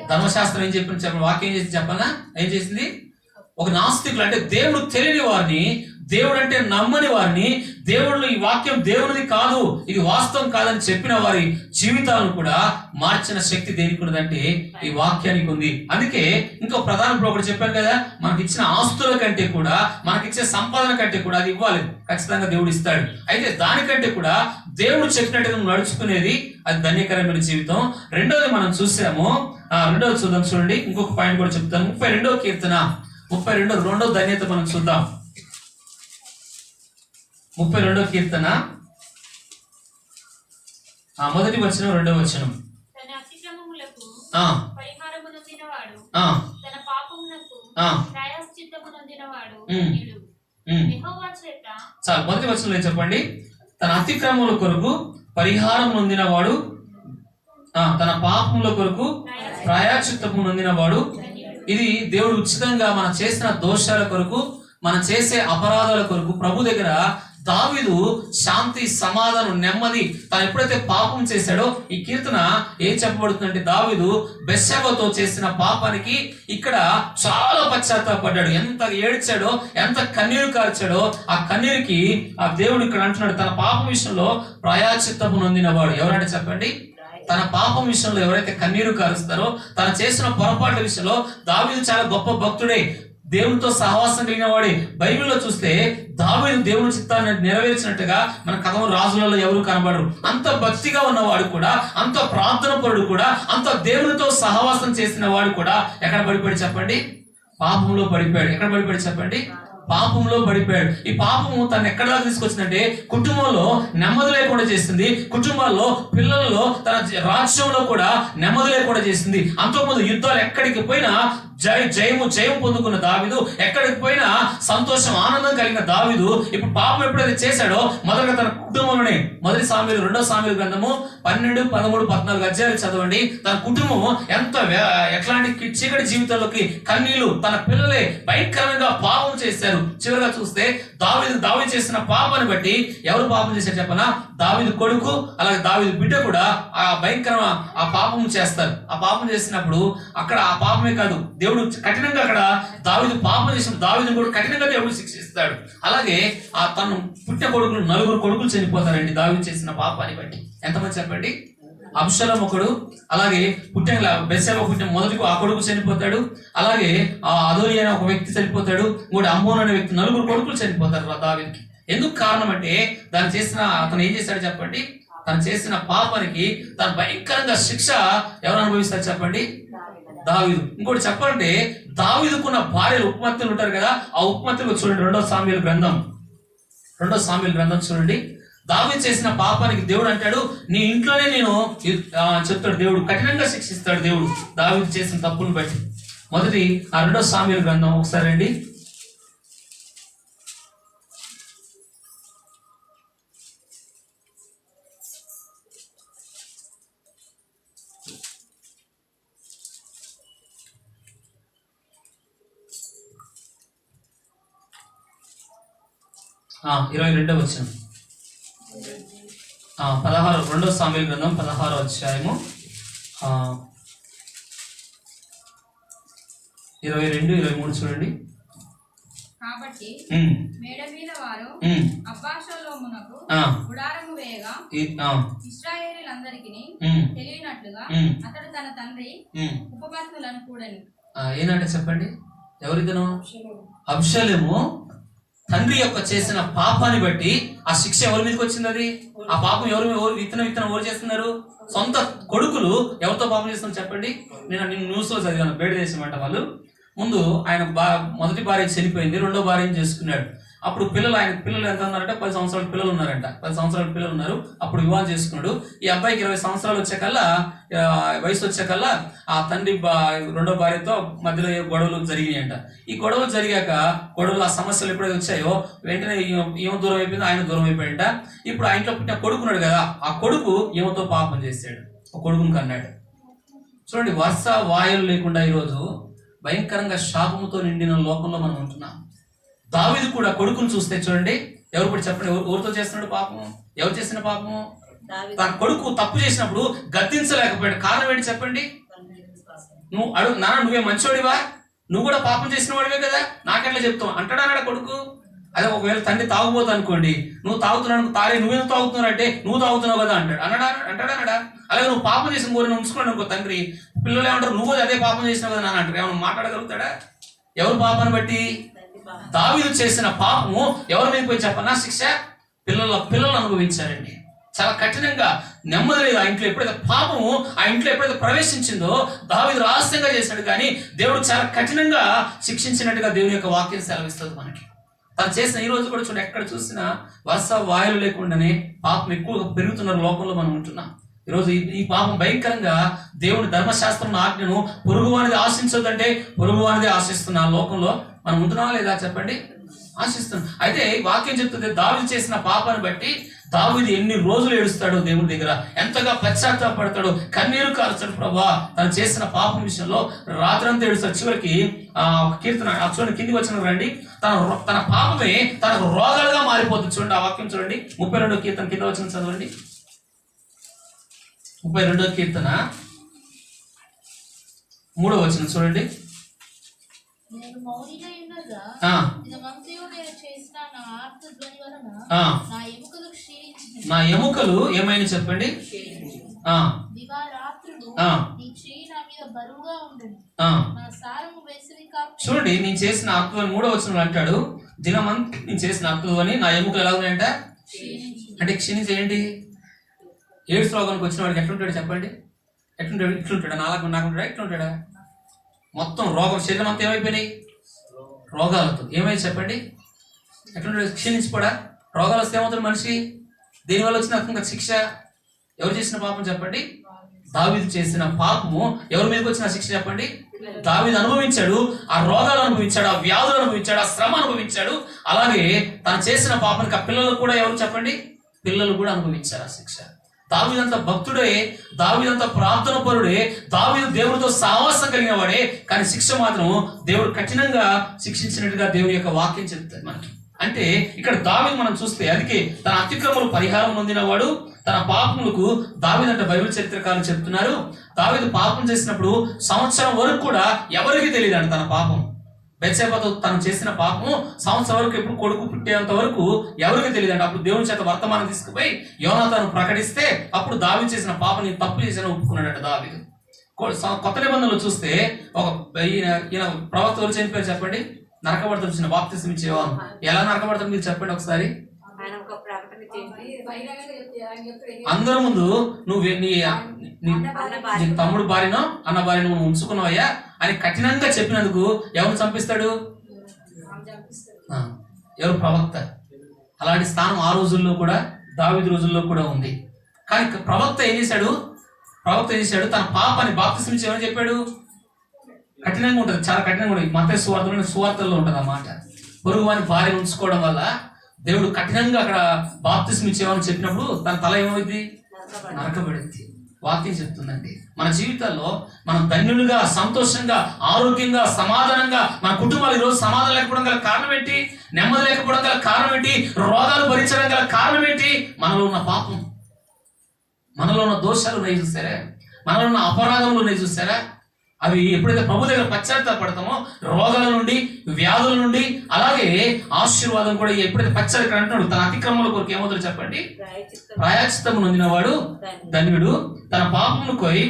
[SPEAKER 1] ధర్మశాస్త్రం ఏం చెప్పిన వాక్యం ఏం చేసి చెప్పనా? ఏం చేసింది? ఒక నాస్తికులు అంటే దేవుడు తెలియని వారిని, దేవుడు అంటే నమ్మని వారిని, దేవుడు ఈ వాక్యం దేవునిది కాదు, ఇది వాస్తవం కాదని చెప్పిన వారి జీవితాలను కూడా మార్చిన శక్తి దేనికి ఉన్నదంటే ఈ వాక్యానికి ఉంది. అందుకే ఇంకో ప్రధాన ఒకటి చెప్పాను కదా, మనకి ఇచ్చిన ఆస్తుల కంటే కూడా, మనకిచ్చే సంపాదన కంటే కూడా అది ఇవ్వాలి, ఖచ్చితంగా దేవుడు ఇస్తాడు. అయితే దానికంటే కూడా దేవుడు చెప్పినట్టుగా నడుచుకునేది అది ధన్యకరమైన జీవితం. రెండోది మనం చూసాము, రెండోది చూద్దాం. చూడండి, ఇంకొక పాయింట్ కూడా చెప్తాను. 32వ కీర్తన 32 రెండో ధన్యత మనం చూద్దాం. 32వ కీర్తన మొదటి వచనం, రెండవ వచనం. చాలు, మొదటి వచనంలో చెప్పండి. తన అతిక్రమముల కొరకు పరిహారం నొందినవాడు, తన పాపముల కొరకు ప్రాయశ్చిత్తము నొందినవాడు. ఇది దేవుడు ఉచితంగా మనం చేసిన దోషాల కొరకు, మనం చేసే అపరాధాల కొరకు ప్రభు దగ్గర దావీదు శాంతి, సమాధానం, నెమ్మది. తను ఎప్పుడైతే పాపం చేశాడో, ఈ కీర్తన ఏం చెప్పబడుతుందంటే దావీదు బెత్షెబతో చేసిన పాపానికి ఇక్కడ చాలా పశ్చాత్తాపడ్డాడు. ఎంత ఏడ్చాడో, ఎంత కన్నీరు కార్చాడో, ఆ కన్నీరుకి ఆ దేవుడు ఇక్కడ అంటున్నాడు, తన పాపం విషయంలో ప్రాయశ్చిత్తము నొందినవాడు. ఎవరంటే చెప్పండి? తన పాపం విషయంలో ఎవరైతే కన్నీరు కారుస్తారో, తను చేసిన పొరపాట్ల విషయంలో దావీదు చాలా గొప్ప భక్తుడే, దేవునితో సహవాసం కలిగిన వాడే. బైబిల్లో చూస్తే దావీదు దేవుని చిత్తాన్ని నెరవేర్చినట్టుగా మన కథ రాజులలో ఎవరు కనబడరు. అంత భక్తిగా ఉన్నవాడు కూడా, అంత ప్రార్థన పరుడు కూడా, అంత దేవునితో సహవాసం చేసిన వాడు కూడా ఎక్కడ పడిపోయాడు చెప్పండి? పాపంలో పడిపోయాడు. ఎక్కడ పడిపోయాడు చెప్పండి? పాపంలో పడిపోయాడు. ఈ పాపము తను ఎక్కడ దాకా తీసుకొచ్చిందంటే కుటుంబంలో నెమ్మది లేకుండా చేసింది, కుటుంబాల్లో, పిల్లల్లో, తన రాజ్యంలో కూడా నెమ్మది లేకుండా చేసింది. అంతకుముందు యుద్ధాలు ఎక్కడికి పోయినా జయం పొందుకున్న దావీదు, ఎక్కడికి పోయినా సంతోషం ఆనందం కలిగిన దావీదు ఇప్పుడు పాపం ఎప్పుడైతే చేశాడో మొదలుగా తన కుటుంబంలోనే, మొదటి సామెలు 2వ సామెలు గ్రంథము 12, 13, 14 అధ్యాయాలు చదవండి. తన కుటుంబం ఎట్లాంటి చీకటి జీవితంలోకి, కన్నీళ్లు, తన పిల్లలే భయంకరంగా పాపం చేశారు. చివరిగా చూస్తే దావీదు చేసిన పాపాన్ని బట్టి ఎవరు పాపం చేశారు చెప్పనా? దావీదు కొడుకు అలాగే దావీదు బిడ్డ కూడా ఆ భయంకరమైన ఆ పాపం చేస్తారు. ఆ పాపం చేసినప్పుడు అక్కడ ఆ పాపమే కాదు, దేవుడు కఠినంగా అక్కడ దావీదు పాపం చేసిన దావీదును కూడా కఠినంగా దేవుడు శిక్షిస్తాడు. అలాగే ఆ తను పుట్టిన కొడుకులు 4 కొడుకులు చనిపోతారండి దావీదు చేసిన పాపాన్ని బట్టి. ఎంతమంది చెప్పండి? అబ్షాలోము ఒకడు, అలాగే బెత్షెబా పుట్టిన మొదటి ఆ కొడుకు చనిపోతాడు, అలాగే ఆ అదోని అనే ఒక వ్యక్తి చనిపోతాడు, ఇంకోటి అమ్మోను అనే వ్యక్తి, 4 కొడుకులు చనిపోతారు దావీదుకి. ఎందుకు కారణం అంటే అతను ఏం చేశాడు చెప్పండి? తను చేసిన పాపానికి తను భయంకరంగా శిక్ష ఎవరు అనుభవిస్తారు చెప్పండి? దావీదు. ఇంకోటి చెప్పంటే దావీదుకున్న భార్యలు ఉపమత్తులు ఉంటారు కదా, ఆ ఉపమత్తులు చూడండి 2వ సామెలు గ్రంథం చూడండి. దావీదు చేసిన పాపానికి దేవుడు అంటాడు, నీ ఇంట్లోనే నేను చెప్తాడు దేవుడు, కఠినంగా శిక్షిస్తాడు దేవుడు దావీదు చేసిన తప్పును బట్టి. మొదటి ఆ 2వ సామెలు గ్రంథం ఒకసారి అండి. ఆ 22వ వచనం, 2వ సామెలు గ్రంథం 16వ అధ్యాయము 22, 23 చూడండి.
[SPEAKER 2] కాబట్టి మేడ మీద వారు అబ్షాలోమునకు గుడారము వేయగా ఇశ్రాయేలీయులందరికీ తెలియనట్లుగా అతడు తన తండ్రి ఉపపత్నులను కూడని.
[SPEAKER 1] ఏనంటే చెప్పండి, ఎవరిదను? అబ్షాలోము తండ్రి యొక్క చేసిన పాపాన్ని బట్టి ఆ శిక్ష ఎవరి మీదకి వచ్చింది? అది ఆ పాపం విత్తనం ఎవరు చేస్తున్నారు? సొంత కొడుకులు ఎవరితో పాపం చేస్తున్నారు చెప్పండి? నేను న్యూస్ లో చదివాను, బయట దేశం అంట వాళ్ళు. ముందు ఆయన మొదటి భార్య చనిపోయింది, 2వ భార్యను చేసుకున్నాడు. అప్పుడు ఆయన పిల్లలు ఎంత ఉన్నారంటే 10 సంవత్సరాల పిల్లలు ఉన్నారంట. 10 సంవత్సరాల పిల్లలు ఉన్నారు. అప్పుడు వివాహం చేసుకున్నాడు. ఈ అబ్బాయికి 20 సంవత్సరాలు వచ్చాకల్లా, వయసు వచ్చాకల్లా ఆ తండ్రి 2వ భార్యతో మధ్యలో గొడవలు జరిగినాయంట. ఈ గొడవలు జరిగాక ఆ సమస్యలు ఎప్పుడైతే వచ్చాయో వెంటనే ఈమె దూరం అయిపోయింది, ఆయన దూరం అయిపోయింట. ఇప్పుడు ఆ ఇంట్లో పుట్టిన కొడుకున్నాడు కదా, ఆ కొడుకు ఈమెతో పాపం చేశాడు, ఒక కొడుకుని కన్నాడు. చూడండి, వర్ష వాయువులు లేకుండా ఈరోజు భయంకరంగా శాపముతో నిండిన లోకంలో మనం ఉంటున్నాం. దావీదు కూడా కొడుకును చూస్తే చూడండి, ఎవరు కూడా చెప్పండి, ఎవరితో చేస్తున్నాడు పాపము? ఎవరు చేసిన పాపము? తన కొడుకు తప్పు చేసినప్పుడు గద్దించలేకపోయాడు. కారణం ఏంటి చెప్పండి? నువ్వే మంచోడివా, నువ్వు కూడా పాపం చేసిన వాడివే కదా, నాకెట్లా చెప్తావు అంటాడా కొడుకు? అదే ఒకవేళ తండ్రి తాగుబోతు అనుకోండి, నువ్వు తాగుతున్నాడు, నువ్వేందుకు తాగుతున్నావు అంటే నువ్వు తాగుతున్నావు కదా అంటాడు. అంటాడా? అలాగే నువ్వు పాపం చేసిన కోరిని ఉంచుకోండి అనుకో తండ్రి, పిల్లలు ఏమంటారు, నువ్వు అదే పాపం చేసినావు కదా అని అంటారు. ఏమన్నా మాట్లాడగలుగుతాడా? ఎవరు పాపాన్ని బట్టి? దావీదు చేసిన పాపము ఎవరి మీద పోయి చెప్పనా శిక్ష? పిల్లలు అనుభవించారండి. చాలా కఠినంగా, నెమ్మది లేదు ఆ ఇంట్లో. ఎప్పుడైతే పాపము ఆ ఇంట్లో ఎప్పుడైతే ప్రవేశించిందో దావీదు రహస్యంగా చేశాడు, కానీ దేవుడు చాలా కఠినంగా శిక్షించినట్టుగా దేవుని యొక్క వాక్యం సెలవిస్తుంది మనకి. తను చేసిన ఈ రోజు కూడా చూడండి, ఎక్కడ చూసినా వర్ష వాయువులు లేకుండానే పాపం ఎక్కువగా పెరుగుతున్న లోకంలో మనం ఉంటున్నాం. ఈరోజు ఈ పాపం భయంకరంగా దేవుని ధర్మశాస్త్రం ఆజ్ఞను పొరుగువానిది ఆశించొద్దంటే పొరుగువానిది ఆశిస్తున్న ఆ లోకంలో మనం ఉంటున్నావా లేదా చెప్పండి? ఆశిస్తున్నాం. అయితే వాక్యం చెప్తుంది, దావీదు చేసిన పాపాన్ని బట్టి దావీదు ఎన్ని రోజులు ఏడుస్తాడో దేవుని దగ్గర, ఎంతగా పశ్చాత్తాపడతాడో, కన్నీరు కారుస్తాడు. ప్రభా తను చేసిన పాపం విషయంలో రాత్రంతా ఏడుస్తాడు. చివరికి కీర్తన చూడండి, కిందికి వచ్చిన రండి, తన పాపమే తనకు రోగాలుగా మారిపోతుంది. చూడండి ఆ వాక్యం చూడండి, 32వ కీర్తన కింద వచ్చిన చదవండి. 32వ కీర్తన 3వ వచనం చూడండి. నా ఎముకలు ఏమైనా చెప్పండి? చూడండి, నేను చేసిన అర్థం 3వ వచనంలో అంటాడు, దినమంతా నేను చేసిన అర్థం అని నా ఎముకలు ఎలా ఉన్నాయంట అంటే క్షీణించేయండి. ఎయిడ్స్ రోగానికి వచ్చిన వాడికి ఎట్లుంటాడు చెప్పండి? ఇట్లుంటాడా? నాకుంటాడా? ఎట్లుంటాడా? మొత్తం రోగం, శరీరం అంతా ఏమైపోయినాయి? రోగాలతో ఏమైంది చెప్పండి? ఎట్లుంటాడు? క్షీణించిపోడా? రోగాలు వస్తే ఏమవుతుంది మనిషి? దీనివల్ల వచ్చిన శిక్ష ఎవరు చేసిన పాపం చెప్పండి? దావీదు చేసిన పాపము ఎవరి మీదకి వచ్చిన శిక్ష చెప్పండి? దావీదు అనుభవించాడు. ఆ రోగాలు అనుభవించాడు, ఆ వ్యాధులు అనుభవించాడు, ఆ శ్రమ అనుభవించాడు. అలాగే తను చేసిన పాపానికి ఆ పిల్లలు కూడా ఎవరు చెప్పండి? పిల్లలు కూడా అనుభవించారు ఆ శిక్ష. దావీదంత భక్తుడే, దావీదంత ప్రార్థన పరుడే, దావీదు దేవుడితో సహవాసం కలిగిన వాడే. కానీ శిక్ష మాత్రం దేవుడు కఠినంగా శిక్షించినట్టుగా దేవుని యొక్క వాక్యం చెప్తుంది మనకి. అంటే ఇక్కడ దావీదు మనం చూస్తే అందుకే తన అతిక్రమలు పరిహారం పొందినవాడు, తన పాపములకు దావీదంట బైబిల్ చరిత్రకారులు చెప్తున్నారు. దావీదు పాపం చేసినప్పుడు సంవత్సరం వరకు కూడా ఎవరికి తెలియదంట తన పాపం. బెత్షెబతో తను చేసిన పాపము సంవత్సరం వరకు, ఎప్పుడు కొడుకు పుట్టేంత వరకు ఎవరికి తెలియదంట. అప్పుడు దేవుని చేత వర్తమానం తీసుకుపోయి యోనాతాను ప్రకటిస్తే అప్పుడు దావీదు చేసిన పాపని తప్పు చేసిన ఒప్పుకున్నాడట దావీదు. కొత్త నిబంధనలు చూస్తే ఒక ఈయన ప్రవక్త ఎవరు చనిపోయారు చెప్పండి? నరకబడతాడు. చిన్న బాప్తిసం ఇచ్చేవారు. ఎలా నరకబడతాడు మీరు చెప్పండి ఒకసారి. అందరి ముందు నువ్వు నీ తమ్ముడు భార్యనో అన్న భార్యను నువ్వు ఉంచుకున్నావయ్యా అని కఠినంగా చెప్పినందుకు ఎవరు చంపిస్తాడు? ఎవరు? ప్రవక్త. అలాంటి స్థానం ఆ రోజుల్లో కూడా, దావీదు రోజుల్లో కూడా ఉంది. కానీ ప్రవక్త ఏం చేశాడు? తన పాపాన్ని బాప్తిసం ఇచ్చేవని చెప్పాడు. కఠినంగా ఉంటుంది, చాలా కఠినంగా ఉంటుంది. మత్తయి సువార్తల్లో ఉంటుంది ఆ మాట. పొరుగు వాని భార్యను ఉంచుకోవడం వల్ల దేవుడు కఠినంగా అక్కడ బాప్తిసం ఇచ్చేవని చెప్పినప్పుడు తన తల ఏమైంది? నరకబడింది. వాక్యం చెప్తుందండి. మన జీవితాల్లో మనం ధన్యులుగా, సంతోషంగా, ఆరోగ్యంగా, సమాధానంగా మన కుటుంబాలు ఈరోజు సమాధానం లేకపోవడం గల కారణం ఏంటి? నెమ్మది లేకపోవడం గల కారణం ఏంటి? రోగాలు భరించడం గల కారణం ఏంటి? మనలో ఉన్న పాపం, మనలో ఉన్న దోషాలు ఉన్నాయి చూసారా? మనలో ఉన్న అపరాధములు ఉన్నాయి చూసారా? అవి ఎప్పుడైతే ప్రభు దగ్గర పశ్చాత్తాపడతామో రోగాల నుండి, వ్యాధుల నుండి, అలాగే ఆశీర్వాదం కూడా ఎప్పుడైతే పశ్చాత్తాపం అంటున్నాడు, తన అతిక్రమముల కొరకు ఏమవుతాడు చెప్పండి? ప్రాయశ్చిత్తము నొందినవాడు ధన్యుడు. తన పాపమును కోయి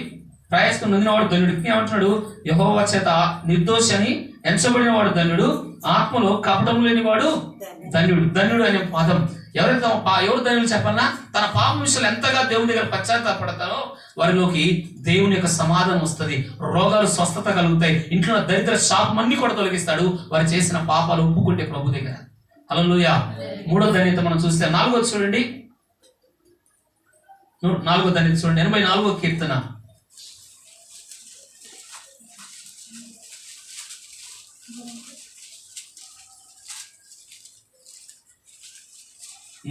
[SPEAKER 1] ప్రాయశ్చిత్తం నొందినవాడు ధన్యుడు. ఏమంటున్నాడు? యెహోవా చేత నిర్దోషి అని ఎంచబడిన వాడు ధన్యుడు, ఆత్మలో కపటం లేనివాడు ధన్యుడు. ధన్యుడు అనే పదం ఎవరైతే ఎవరు ధన్యులు చెప్పన్నా? తన పాపం విషయాలు ఎంతగా దేవుని దగ్గర పశ్చాత్తాపడతారో వారిలోకి దేవుని యొక్క సమాధానం వస్తుంది, రోగాలు స్వస్థత కలుగుతాయి, ఇంట్లో దరిద్ర శాపం అన్ని కూడా తొలగిస్తాడు వారు చేసిన పాపాలు ఒప్పుకుంటే ప్రభు దగ్గర. హల్లెలూయా. మూడో ధన్యత మనం చూస్తే 4వ చూడండి. 4వ ధన్యత చూడండి. 84వ కీర్తన.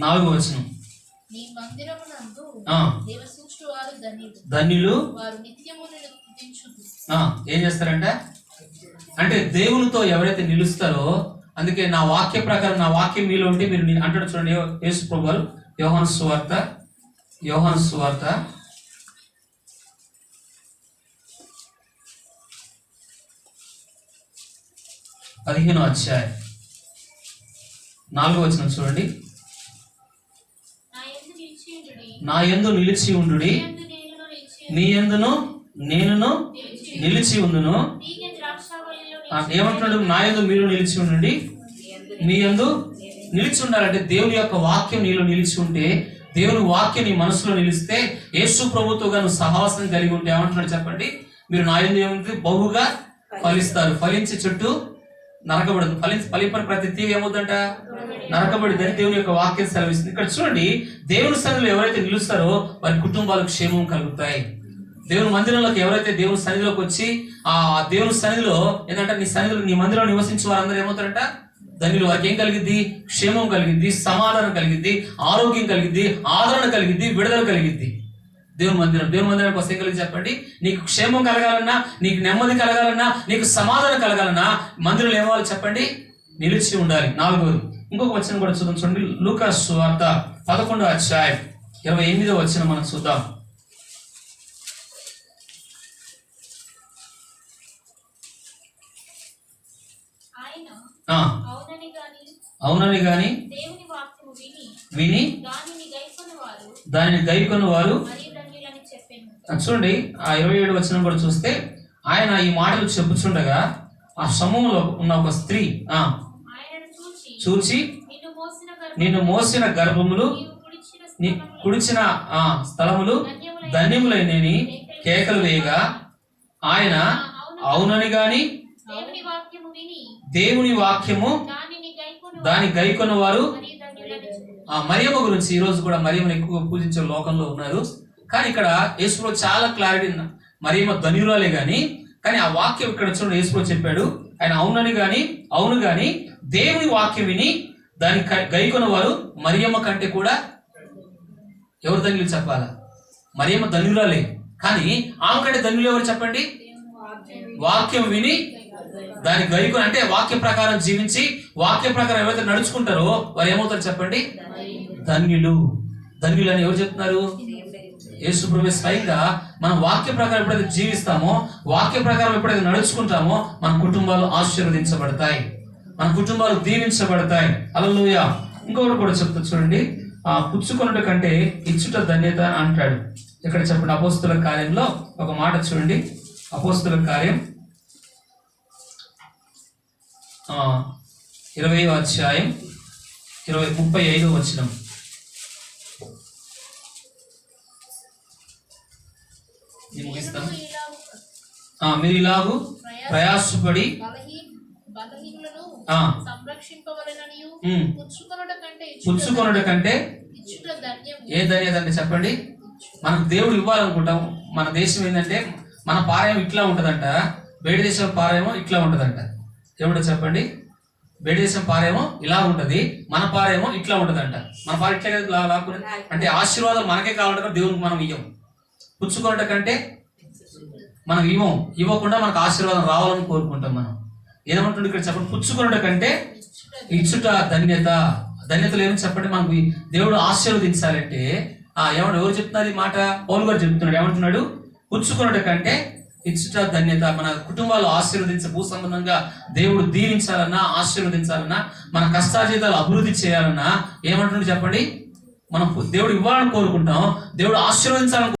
[SPEAKER 1] నాలుగో వచనం. ధన్యులు ఏం చేస్తారంటే, అంటే దేవునితో ఎవరైతే నిలుస్తారో, అందుకే నా వాక్య ప్రకారం, నా వాక్యం మీలో ఉంటే మీరు అంటాడు చూడండి. యేసు ప్రభు వారు యోహాను సువార్త 15వ అధ్యాయం 4వ వచనం చూడండి. నా యందు నిలిచి ఉండుడి, నీ యందును నేనును నిలిచి ఉండును. ఏమంటున్నాడు? నా యందు మీరు నిలిచి ఉండండి, నీ యందు నిలిచి ఉండాలంటే దేవుని యొక్క వాక్యం నీలో నిలిచి ఉంటే, దేవుని వాక్యం నీ మనసులో నిలిస్తే, యేసు ప్రభుతో గాను సహవాసం కలిగి ఉంటే ఏమంటున్నాడు చెప్పండి? మీరు నా యందు ఏముంది? బహుగా ఫలిస్తారు. ఫలించే చుట్టూ నరకబడదు. ఫలింపని ప్రతి తీగ ఏమవుతుందంట? నరకబడిదని దేవుని యొక్క వాక్యం సెలవిస్తుంది. ఇక్కడ చూడండి, దేవుని సన్నిధిలో ఎవరైతే నిలుస్తారో వారి కుటుంబాలకు క్షేమం కలుగుతాయి. దేవుని మందిరంలోకి ఎవరైతే దేవుని సన్నిధిలోకి వచ్చి ఆ దేవుని సన్నిధిలో ఏంటంటే నీ మందిరంలో నివసించే వారందరూ ఏమవుతారంట? ధన్యులు. వారికి ఏం కలిగిద్ది? క్షేమం కలిగిద్ది, సమాధానం కలిగిద్ది, ఆరోగ్యం కలిగిద్ది, ఆదరణ కలిగిద్ది, విడుదల కలిగిద్ది. దేవుని మందిరానికి వస్తే కలిగి చెప్పండి. నీకు క్షేమం కలగాలన్నా, నీకు నెమ్మది కలగాలన్నా, నీకు సమాధానం కలగాలన్నా మందిరంలో ఏమవాలి చెప్పండి? నిలిచి ఉండాలి. 4వది ఇంకొక వచనం కూడా చూద్దాం చూడండి. లూకా సువార్త 11వ అధ్యాయం 28వ వచనం మనం చూద్దాం. అవునని గాని విని దానిని గైకొను వారు. చూడండి ఆ 27వ వచనం కూడా చూస్తే, ఆయన ఈ మాటలు చెప్పుచుండగా ఆ సమూహంలో ఉన్న ఒక స్త్రీ చూచి, నిన్ను మోసిన గర్భములు, నీ కుడిచిన స్థలములు ధన్యములైనని కేకలు వేయగా, ఆయన అవునని గాని దేవుని వాక్యము దాని గైకొన్న వారు. మరియమ్మ గురించి ఈ రోజు కూడా మరియమ్మను ఎక్కువ పూజించే లోకంలో ఉన్నారు. కానీ ఇక్కడ యేసుప్రభు చాలా క్లారిటీ మరియమ్మ ధన్యురాలే కానీ ఆ వాక్యం ఇక్కడ చూడండి యేసుప్రభు చెప్పాడు. ఆయన అవును గాని దేవుని వాక్యం విని దాన్ని గైకొన్న వారు మరియమ్మ కంటే కూడా ఎవరు ధన్యులు చెప్పాలా? మరియమ్మ ధన్యురాలే, కానీ ఆమె కంటే ధన్యులు ఎవరు చెప్పండి? వాక్యం విని దాని గైకొని, అంటే వాక్య ప్రకారం జీవించి వాక్య ప్రకారం ఎవరైతే నడుచుకుంటారో వారు ఏమవుతారు చెప్పండి? ధన్యులు. ధన్యులు అని ఎవరు చెప్తున్నారు? యేసుప్రభు స్వయంగా మనం వాక్య ప్రకారం ఎప్పుడైతే జీవిస్తామో, వాక్య ప్రకారం ఎప్పుడైతే నడుచుకుంటామో మన కుటుంబాలు ఆశీర్వదించబడతాయి, మన కుటుంబాలు దీవించబడతాయి. హల్లెలూయా. ఇంకొకటి కూడా చెప్తా చూడండి, పుచ్చుకొనుట కంటే ఇచ్చుట ధన్యత అంటాడు. ఇక్కడ చెప్పండి అపోస్తుల కార్యంలో ఒక మాట చూడండి. అపోస్తుల కార్యం 20వ అధ్యాయం 35వ వచనం. ముగిస్తాం. మీరు ఇలాగూ ప్రయాసపడి పుచ్చుకొనుట కంటే ఏ ధన్యత అంటే చెప్పండి? మనకు దేవుడు ఇవ్వాలనుకుంటాం. మన దేశం ఏంటంటే మన పారాయం ఇట్లా ఉంటదంట, బయట దేశం పారాయమో ఇట్లా ఉంటదంట. ఏమిటో చెప్పండి? బయట దేశం పారేమో ఇలా ఉంటది, మన పారేమో ఇట్లా ఉంటదంట. మన పార ఇట్లా లాక్కునే అంటే ఆశీర్వాదం మనకే కావాలంటే దేవునికి మనం ఇవ్వం. పుచ్చుకొనుట కంటే మనం ఇవ్వకుండా మనకు ఆశీర్వాదం రావాలని కోరుకుంటాం. మనం ఏమంటుండే ఇక్కడ చెప్పండి, పుచ్చుకొనుట కంటే ఇచ్చుట ధన్యత. ధన్యతలు ఏమని చెప్పండి? మనకు దేవుడు ఆశీర్వదించాలంటే ఎవరు చెప్తున్నారు ఈ మాట? పౌలు గారు చెప్తున్నాడు. ఏమంటున్నాడు? పుచ్చుకొనుట కంటే ఇచ్చుట ధన్యత. మన కుటుంబాలు భూ సంబంధంగా దేవుడు దీవించాలన్నా, ఆశీర్వదించాలన్నా, మన కష్టార్జితాలు అభివృద్ధి చేయాలన్నా ఏమంటున్నాడు చెప్పండి? మనం దేవుడు ఇవ్వాలని కోరుకుంటాం, దేవుడు ఆశీర్వదించాలని